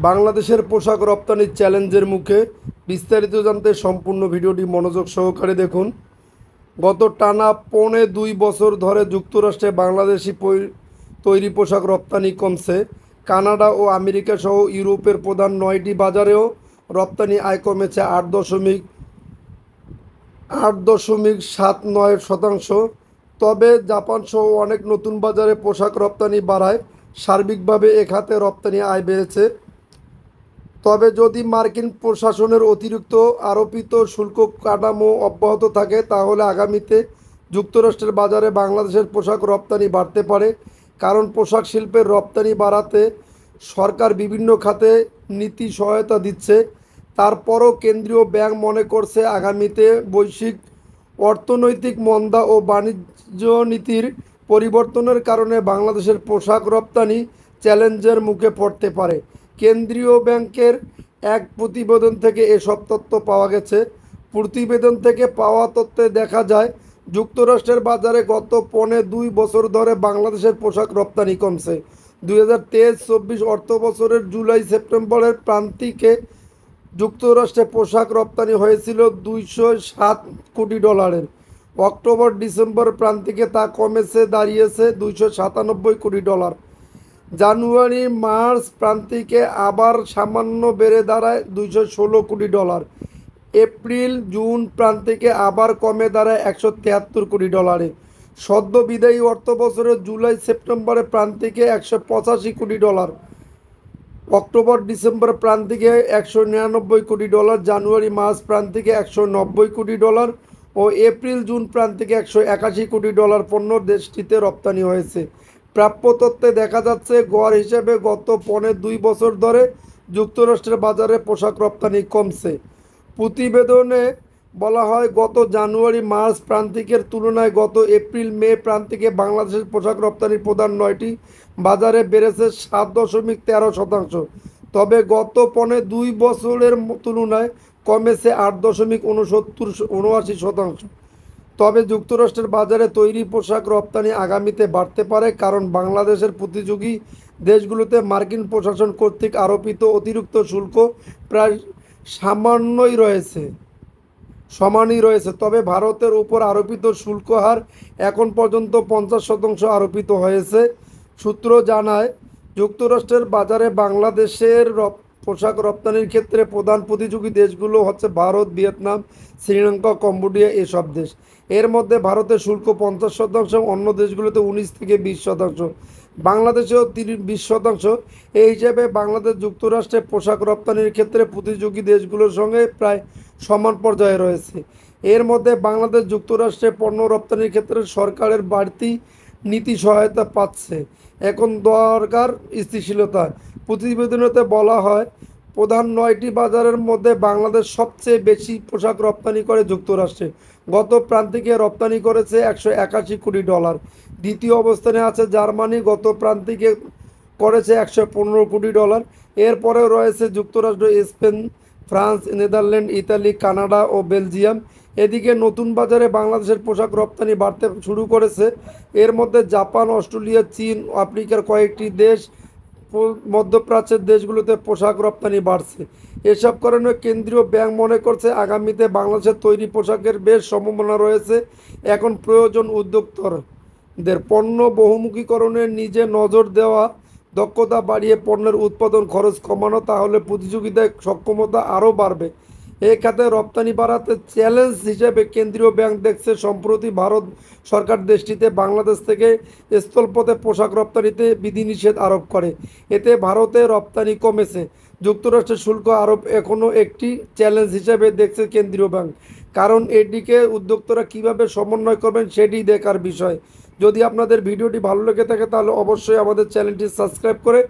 বাংলাদেশের পোশাক রপ্তানির চ্যালেঞ্জের মুখে। বিস্তারিত জানতে সম্পূর্ণ ভিডিওটি মনোযোগ সহকারে দেখুন। গত টানা 2.25 বছর ধরে যুক্তরাষ্ট্রে বাংলাদেশি তৈরি পোশাক রপ্তানি কমছে। কানাডা ও আমেরিকা সহ ইউরোপের প্রধান 9টি বাজারেও রপ্তানি আয় কমেছে 8.79%। তবে জাপান সহ অনেক নতুন বাজারে পোশাক রপ্তানি বাড়ায় সার্বিকভাবে এ খাতে রপ্তানি আয় বেড়েছে। তবে যদি মার্কিন প্রশাসনের অতিরিক্ত আরোপিত শুল্ক কাঠামো অব্যাহত থাকে তাহলে আগামীতে যুক্তরাষ্ট্রের বাজারে বাংলাদেশের পোশাক রপ্তানি বাড়তে পারে। কারণ পোশাক শিল্পের রপ্তানি বাড়াতে সরকার বিভিন্ন খাতে নীতি সহায়তা দিচ্ছে। তারপরও কেন্দ্রীয় ব্যাংক মনে করছে আগামীতে বৈশ্বিক অর্থনৈতিক মন্দা ও বাণিজ্য নীতির পরিবর্তনের কারণে বাংলাদেশের পোশাক রপ্তানি চ্যালেঞ্জের মুখে পড়তে পারে। কেন্দ্রীয় ব্যাংকের এক প্রতিবেদন থেকে এসব তথ্য পাওয়া গেছে। প্রতিবেদন থেকে পাওয়া তথ্যে দেখা যায় যুক্তরাষ্ট্রের বাজারে গত 2.25 বছর ধরে বাংলাদেশের পোশাক রপ্তানি কমছে। 2023-24 অর্থ বছরের জুলাই সেপ্টেম্বরের প্রান্তিকে যুক্তরাষ্ট্রে পোশাক রপ্তানি হয়েছিল $207 কোটি। অক্টোবর ডিসেম্বর প্রান্তিকে তা কমেছে দাঁড়িয়েছে $297 কোটি। জানুয়ারি মার্চ প্রান্তিকে আবার সামান্য বেড়ে দাঁড়ায় $216 কোটি। এপ্রিল জুন প্রান্তিকে আবার কমে দাঁড়ায় $173 কোটি। সদ্য বিদায়ী অর্থ বছরের জুলাই সেপ্টেম্বরে প্রান্তিকে $185 কোটি। অক্টোবর ডিসেম্বর প্রান্তিকে $199 কোটি। জানুয়ারি মার্চ প্রান্তিকে $190 কোটি ও এপ্রিল জুন প্রান্তিকে $181 কোটি পণ্য দেশটিতে রপ্তানি হয়েছে। প্রাপ্য তথ্যে দেখা যাচ্ছে গড় হিসেবে গত 2.25 বছর ধরে যুক্তরাষ্ট্রের বাজারে পোশাক রপ্তানি কমছে। প্রতিবেদনে বলা হয় গত জানুয়ারি মার্চ প্রান্তিকের তুলনায় গত এপ্রিল মে প্রান্তিকে বাংলাদেশের পোশাক রপ্তানির প্রধান 9টি বাজারে বেড়েছে 7.13%। তবে গত 2.25 বছরের তুলনায় কমেছে 8.79%। তবে যুক্তরাষ্ট্রের বাজারে তৈরি পোশাক রপ্তানি আগামীতে বাড়তে পারে, কারণ বাংলাদেশের প্রতিযোগী দেশগুলোতে মার্কিন প্রশাসন কর্তৃক আরোপিত অতিরিক্ত শুল্ক প্রায় সমানই রয়েছে। তবে ভারতের উপর আরোপিত শুল্ক হার এখন পর্যন্ত 50% আরোপিত হয়েছে। সূত্র জানায় যুক্তরাষ্ট্রের বাজারে বাংলাদেশের পোশাক রপ্তানির ক্ষেত্রে প্রধান প্রতিযোগী দেশগুলো হচ্ছে ভারত, ভিয়েতনাম, শ্রীলঙ্কা, কম্বোডিয়া এসব দেশ। এর মধ্যে ভারতের শুল্ক 50%, অন্য দেশগুলোতে 19 থেকে 20%, বাংলাদেশেও 20%। এই হিসেবে বাংলাদেশ যুক্তরাষ্ট্রে পোশাক রপ্তানির ক্ষেত্রে প্রতিযোগী দেশগুলোর সঙ্গে প্রায় সমান পর্যায়ে রয়েছে। এর মধ্যে বাংলাদেশ যুক্তরাষ্ট্রে পণ্য রপ্তানির ক্ষেত্রে সরকারের বাড়তি নীতি সহায়তা পাচ্ছে। এখন দরকার স্থিতিশীলতা। প্রতিবেদনতে বলা হয় প্রধান 9টি বাজারের মধ্যে বাংলাদেশ সবচেয়ে বেশি পোশাক রপ্তানি করে যুক্তরাষ্ট্রে। গত প্রান্তিকে রপ্তানি করেছে $181 কোটি। দ্বিতীয় অবস্থানে আছে জার্মানি, গত প্রান্তিকে করেছে $115 কোটি। এরপরেও রয়েছে যুক্তরাষ্ট্র, Spain, France, Netherland, Italy, Canada ও বেলজিয়াম। এদিকে নতুন বাজারে বাংলাদেশের পোশাক রপ্তানি বাড়তে শুরু করেছে। এর মধ্যে জাপান, অস্ট্রেলিয়া, চীন, আফ্রিকার কয়েকটি দেশ, মধ্যপ্রাচ্যের দেশগুলোতে পোশাক রপ্তানি বাড়ছে। এসব কারণে কেন্দ্রীয় ব্যাংক মনে করছে আগামীতে বাংলাদেশের তৈরি পোশাকের বেশ সম্ভাবনা রয়েছে। এখন প্রয়োজন উদ্যোক্তাদের পণ্য বহুমুখীকরণে নিজে নজর দেওয়া, দক্ষতা বাড়িয়ে পণ্যের উৎপাদন খরচ কমানো, তাহলে প্রতিযোগিতায় সক্ষমতা আরও বাড়বে। এই খাতে রপ্তানি বাড়াতে চ্যালেঞ্জ হিসেবে কেন্দ্রীয় ব্যাংক দেখছে সম্প্রতি ভারত সরকার দেশটিতে বাংলাদেশ থেকে স্থলপথে পোশাক রপ্তানিতে বিধিনিষেধ আরোপ করে। এতে ভারতে রপ্তানি কমেছে। যুক্তরাষ্ট্রের শুল্ক আরোপ এখনও একটি চ্যালেঞ্জ হিসেবে দেখছে কেন্দ্রীয় ব্যাংক, কারণ এটিকে উদ্যোক্তারা কীভাবে সমন্বয় করবেন সেটি দেখার বিষয়। যদি আপনাদের ভিডিওটি ভালো লেগে থাকে তাহলে অবশ্যই আমাদের চ্যানেলটি সাবস্ক্রাইব করে